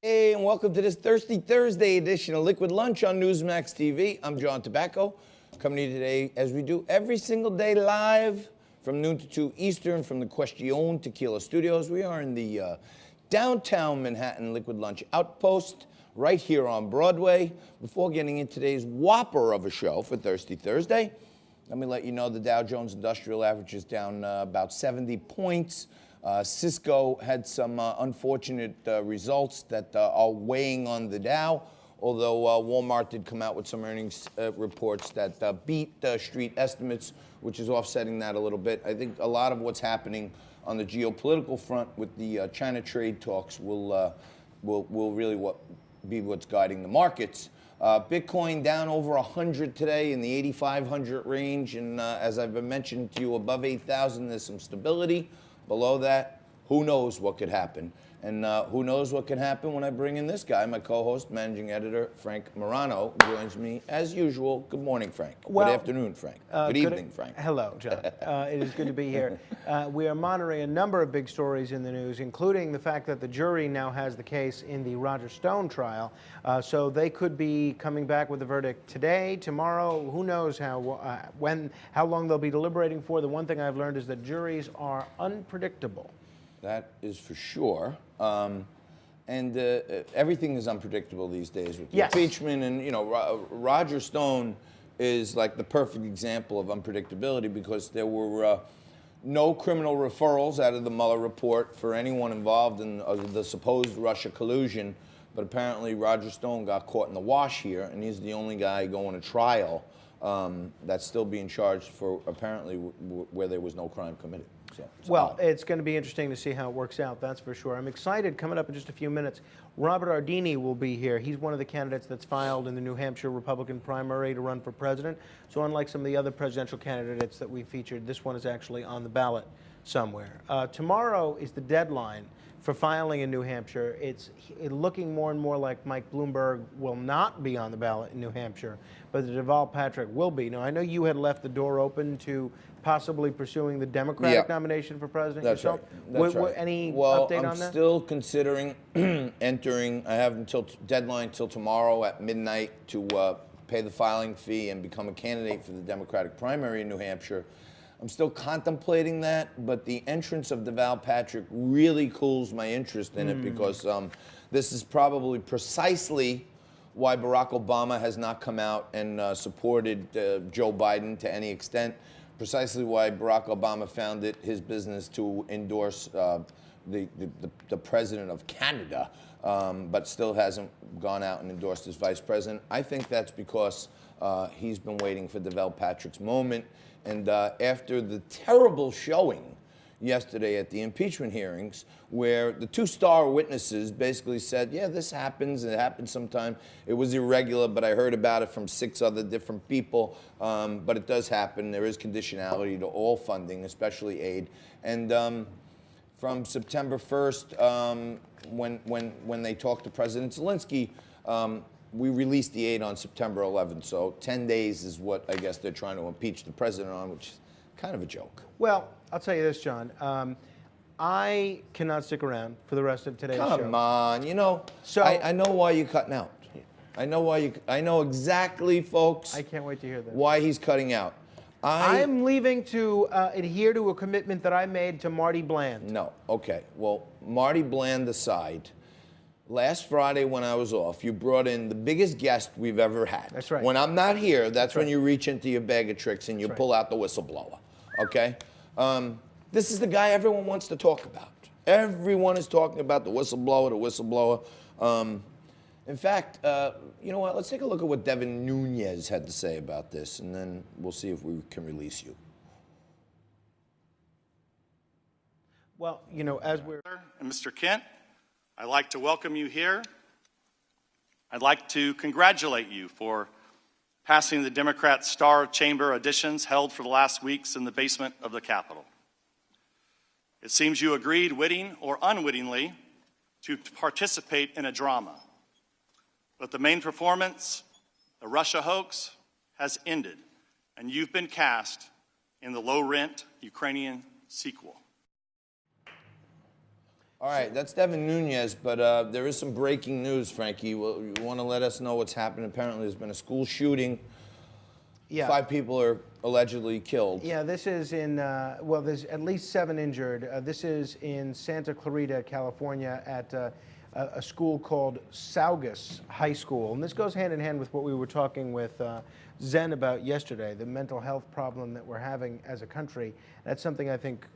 Hey, and welcome to this Thirsty Thursday edition of Liquid Lunch on Newsmax TV. I'm John Tabacco, coming to you today as we do every single day live from noon to 2 Eastern from the Question Tequila Studios. We are in the downtown Manhattan Liquid Lunch Outpost right here on Broadway. Before getting into today's whopper of a show for Thirsty Thursday, let me let you know the Dow Jones Industrial Average is down about 70 points. Cisco had some unfortunate results that are weighing on the Dow, although Walmart did come out with some earnings reports that beat street estimates, which is offsetting that a little bit. I think a lot of what's happening on the geopolitical front with the China trade talks will really be what's guiding the markets. Bitcoin down over 100 today in the 8,500 range, and as I've been mentioning to you, above 8,000 there's some stability. Below that, who knows what could happen. And who knows what can happen when I bring in this guy, my co-host, managing editor, Frank Morano, joins me as usual. Good morning, Frank. Well, good afternoon, Frank. Good evening, Frank. Hello, John. It is good to be here. We are monitoring a number of big stories in the news, including the fact that the jury now has the case in the Roger Stone trial. So they could be coming back with a verdict today, tomorrow. Who knows how long they'll be deliberating for. The one thing I've learned is that juries are unpredictable. That is for sure. And everything is unpredictable these days with the impeachment. And, you know, Roger Stone is like the perfect example of unpredictability because there were no criminal referrals out of the Mueller report for anyone involved in the supposed Russia collusion. But apparently Roger Stone got caught in the wash here, and he's the only guy going to trial that's still being charged for apparently where there was no crime committed. So well, it's going to be interesting to see how it works out, that's for sure. I'm excited. Coming up in just a few minutes, Robert Ardini will be here. He's one of the candidates that's filed in the New Hampshire Republican primary to run for president. So unlike some of the other presidential candidates that we featured, this one is actually on the ballot somewhere. Tomorrow is the deadline for filing in New Hampshire. It's looking more and more like Mike Bloomberg will not be on the ballot in New Hampshire, but the Deval Patrick will be. Now, I know you had left the door open to possibly pursuing the Democratic nomination for president yourself. That's right. Any update on that? I'm still considering entering. I have until deadline till tomorrow at midnight to pay the filing fee and become a candidate for the Democratic primary in New Hampshire. I'm still contemplating that, but the entrance of Deval Patrick really cools my interest in it because this is probably precisely why Barack Obama has not come out and supported Joe Biden to any extent. Precisely why Barack Obama found it his business to endorse the president of Canada, but still hasn't gone out and endorsed his vice president. I think that's because he's been waiting for Deval Patrick's moment. And after the terrible showing yesterday at the impeachment hearings, where the two star witnesses basically said, yeah, this happens, it happens sometime. It was irregular, but I heard about it from 6 other different people. But it does happen. There is conditionality to all funding, especially aid. And from September 1st, when they talked to President Zelensky, we released the aid on September 11th, so 10 days is what I guess they're trying to impeach the president on, which is kind of a joke. Well, I'll tell you this, John. I cannot stick around for the rest of today's show. Come on, you know, so I know why you're cutting out. I know exactly, folks. I can't wait to hear that. Why he's cutting out. I'm leaving to adhere to a commitment that I made to Marty Bland. No, okay. Well, Marty Bland aside, last Friday when I was off, you brought in the biggest guest we've ever had. That's right. When I'm not here, that's when you reach into your bag of tricks and you pull out the whistleblower, okay? This is the guy everyone wants to talk about. Everyone is talking about the whistleblower. In fact, you know what? Let's take a look at what Devin Nunes had to say about this, and then we'll see if we can release you. Well, you know, as we're... And Mr. Kent, I'd like to welcome you here. I'd like to congratulate you for passing the Democrat Star Chamber auditions held for the last weeks in the basement of the Capitol. It seems you agreed, witting or unwittingly, to participate in a drama. But the main performance, the Russia hoax, has ended, and you've been cast in the low-rent Ukrainian sequel. All right, that's Devin Nunes, but there is some breaking news, Frankie. You want to let us know what's happened? Apparently, there's been a school shooting. Yeah. 5 people are allegedly killed. Yeah, this is in, well, there's at least 7 injured. This is in Santa Clarita, California, at a school called Saugus High School. And this goes hand in hand with what we were talking with Zen about yesterday, the mental health problem that we're having as a country. That's something I think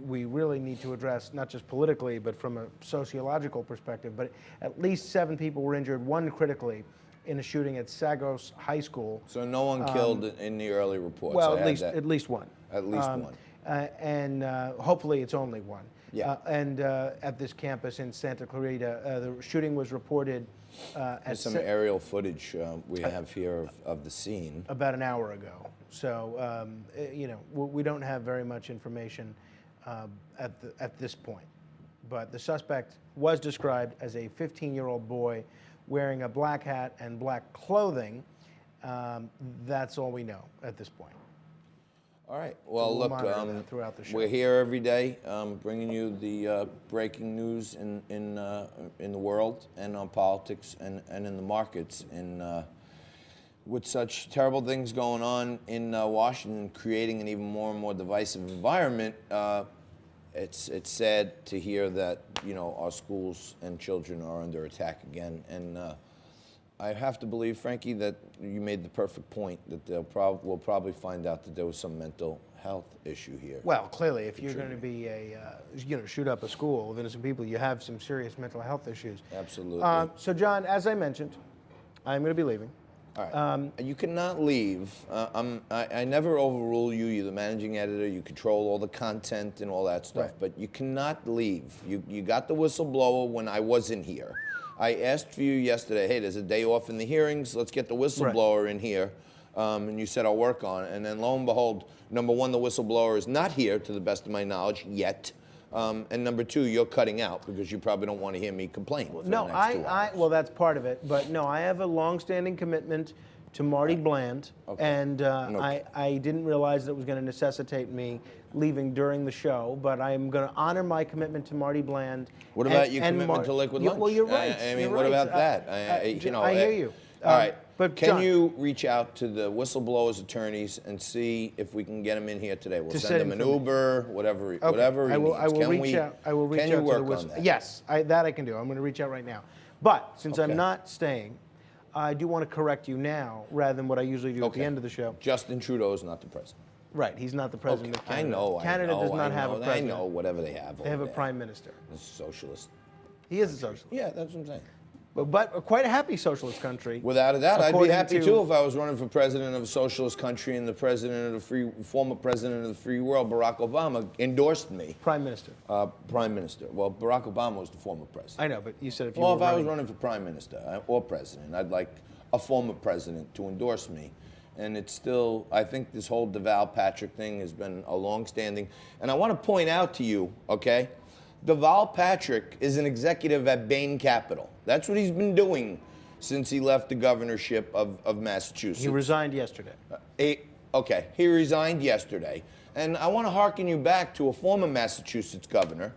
we really need to address, not just politically, but from a sociological perspective. But at least 7 people were injured, 1 critically, in a shooting at Saugus High School. So no one killed in the early reports. Well, at least 1. At least 1. And hopefully it's only 1. Yeah. And at this campus in Santa Clarita, the shooting was reported There's some aerial footage we have here of the scene. About an hour ago. So, you know, we don't have very much information at this point. But the suspect was described as a 15-year-old boy wearing a black hat and black clothing. That's all we know at this point. All right. Well, So we'll look, monitor that throughout the show. we're here every day, bringing you the breaking news in the world and on politics and in the markets. And with such terrible things going on in Washington, creating an even more and more divisive environment, it's sad to hear that, you know, our schools and children are under attack again. And I have to believe, Frankie, that you made the perfect point, that we'll probably find out that there was some mental health issue here. Well, clearly, if you're going to be shoot up a school of innocent people, you have some serious mental health issues. Absolutely. So, John, as I mentioned, I'm going to be leaving. All right. You cannot leave. I never overrule you. You're the managing editor. You control all the content and all that stuff. Right. But you cannot leave. You got the whistleblower when I wasn't here. I asked for you yesterday, hey, there's a day off in the hearings. Let's get the whistleblower in here. And you said, I'll work on it. And then lo and behold, number 1, the whistleblower is not here, to the best of my knowledge, yet. And number 2, you're cutting out because you probably don't want to hear me complain. No, well, that's part of it. But no, I have a long-standing commitment to Marty Bland, and I didn't realize that it was going to necessitate me leaving during the show, but I'm going to honor my commitment to Marty Bland. What about your commitment to Liquid Lunch? Well, you're right. I mean, what about that? You know, I hear you. All right. But can John, you reach out to the whistleblower's attorneys and see if we can get them in here today? We'll send them an Uber, whatever he needs. I will reach out. I will reach out to the whistleblower. Yes, that I can do. I'm going to reach out right now. But since I'm not staying, I do want to correct you now rather than what I usually do at the end of the show. Justin Trudeau is not the president. Right, he's not the president of Canada. I know. Canada does not have a president. I know, whatever they have. They have a prime minister. It's a socialist. He is a socialist. Yeah, that's what I'm saying. But quite a happy socialist country. Without a doubt, I'd be happy too if I was running for president of a socialist country and the former president of the free world, Barack Obama, endorsed me. Prime minister. Prime minister. Well, Barack Obama was the former president. I know, but you said if you were running. Well, if I was running for prime minister or president, I'd like a former president to endorse me. And it's still, I think this whole Deval Patrick thing has been a long-standing. And I want to point out to you, okay, Deval Patrick is an executive at Bain Capital. That's what he's been doing since he left the governorship of Massachusetts. He resigned yesterday. Okay, he resigned yesterday. And I want to hearken you back to a former Massachusetts governor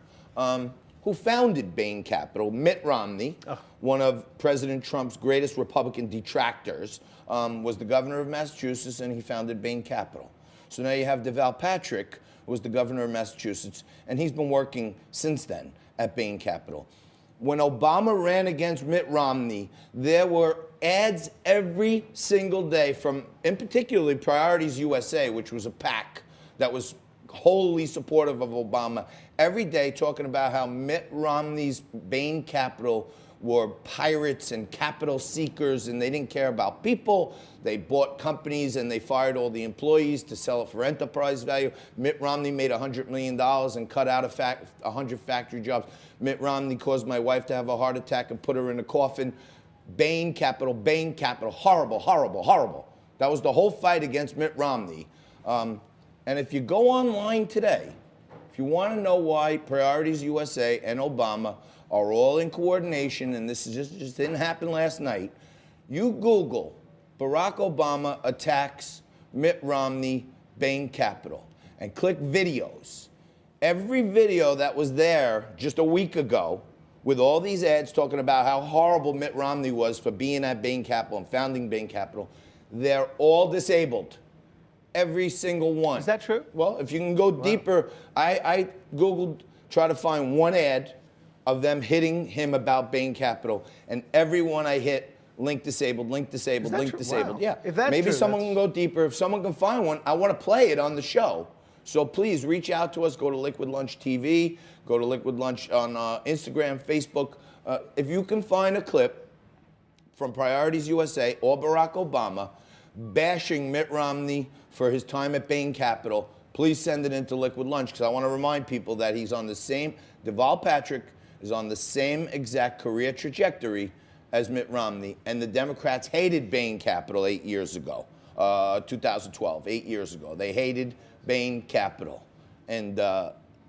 who founded Bain Capital, Mitt Romney, one of President Trump's greatest Republican detractors, was the governor of Massachusetts, and he founded Bain Capital. So now you have Deval Patrick, who was the governor of Massachusetts, and he's been working since then at Bain Capital. When Obama ran against Mitt Romney, there were ads every single day from, in particularly, Priorities USA, which was a PAC that was wholly supportive of Obama, every day talking about how Mitt Romney's Bain Capital were pirates and capital seekers, and they didn't care about people. They bought companies and they fired all the employees to sell it for enterprise value. Mitt Romney made $100 million and cut out 100 factory jobs. Mitt Romney caused my wife to have a heart attack and put her in a coffin. Bain Capital, horrible, horrible, horrible. That was the whole fight against Mitt Romney. And if you go online today, if you want to know why Priorities USA and Obama are all in coordination, and this is just didn't happen last night, you Google Barack Obama attacks Mitt Romney, Bain Capital, and click videos. Every video that was there just a week ago with all these ads talking about how horrible Mitt Romney was for being at Bain Capital and founding Bain Capital, they're all disabled. Every single one. Is that true? Well, if you can go deeper, I Googled, try to find one ad of them hitting him about Bain Capital, and every one I hit, link disabled, link disabled, link disabled. Wow. Yeah. If that's maybe true, someone can go deeper. If someone can find one, I want to play it on the show. So please reach out to us. Go to Liquid Lunch TV. Go to Liquid Lunch on Instagram, Facebook. If you can find a clip from Priorities USA or Barack Obama bashing Mitt Romney for his time at Bain Capital, please send it into Liquid Lunch, because I want to remind people that he's on the same, Deval Patrick is on the same exact career trajectory as Mitt Romney, and the Democrats hated Bain Capital 8 years ago, 2012, 8 years ago. They hated Bain Capital. And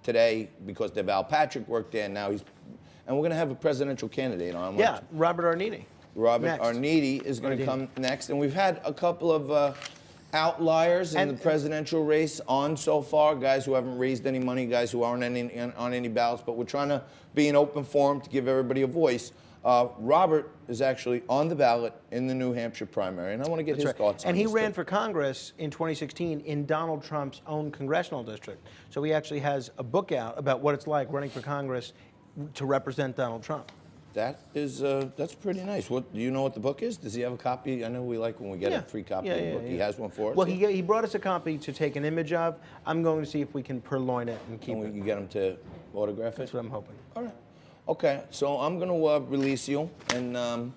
today, because Deval Patrick worked there, now he's, and we're going to have a presidential candidate on. Yeah, Robert Arnini. Robert Arnini is going to come next, and we've had a couple of outliers in the presidential race on so far, guys who haven't raised any money, guys who aren't on any ballots, but we're trying to be an open forum to give everybody a voice. Robert is actually on the ballot in the New Hampshire primary, and I want to get his thoughts on And this. he ran for Congress in 2016 in Donald Trump's own congressional district. So he actually has a book out about what it's like running for Congress to represent Donald Trump. That is, that's pretty nice. What, do you know what the book is? Does he have a copy? I know we like when we get a free copy of the book. He has one for us? Well, he brought us a copy to take an image of. I'm going to see if we can purloin it and keep it. You get him to autograph it? That's what I'm hoping. All right. Okay, so I'm going to release you, and I'm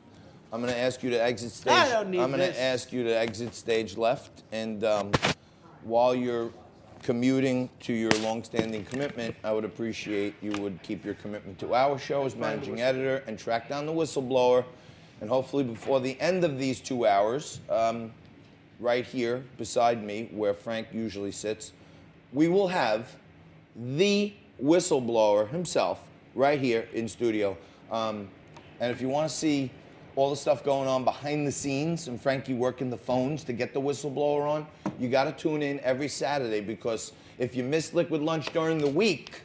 going to ask you to exit stage. I don't need I'm going this. to ask you to exit stage left, and while you're commuting to your longstanding commitment, I would appreciate you would keep your commitment to our show as managing editor and track down the whistleblower, and hopefully before the end of these 2 hours, right here beside me, where Frank usually sits, we will have the whistleblower himself right here in studio. And if you want to see all the stuff going on behind the scenes and Frankie working the phones to get the whistleblower on, you got to tune in every Saturday, because if you miss Liquid Lunch during the week,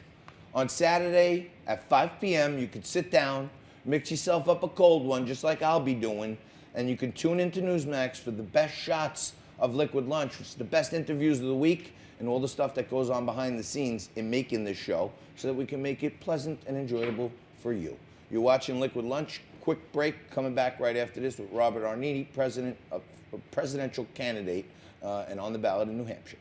on Saturday at 5 p.m., you could sit down, mix yourself up a cold one, just like I'll be doing, and you can tune into Newsmax for the best shots of Liquid Lunch, which is the best interviews of the week and all the stuff that goes on behind the scenes in making this show, so that we can make it pleasant and enjoyable for you. You're watching Liquid Lunch. Quick break, coming back right after this with Robert Arnini, presidential candidate and on the ballot in New Hampshire.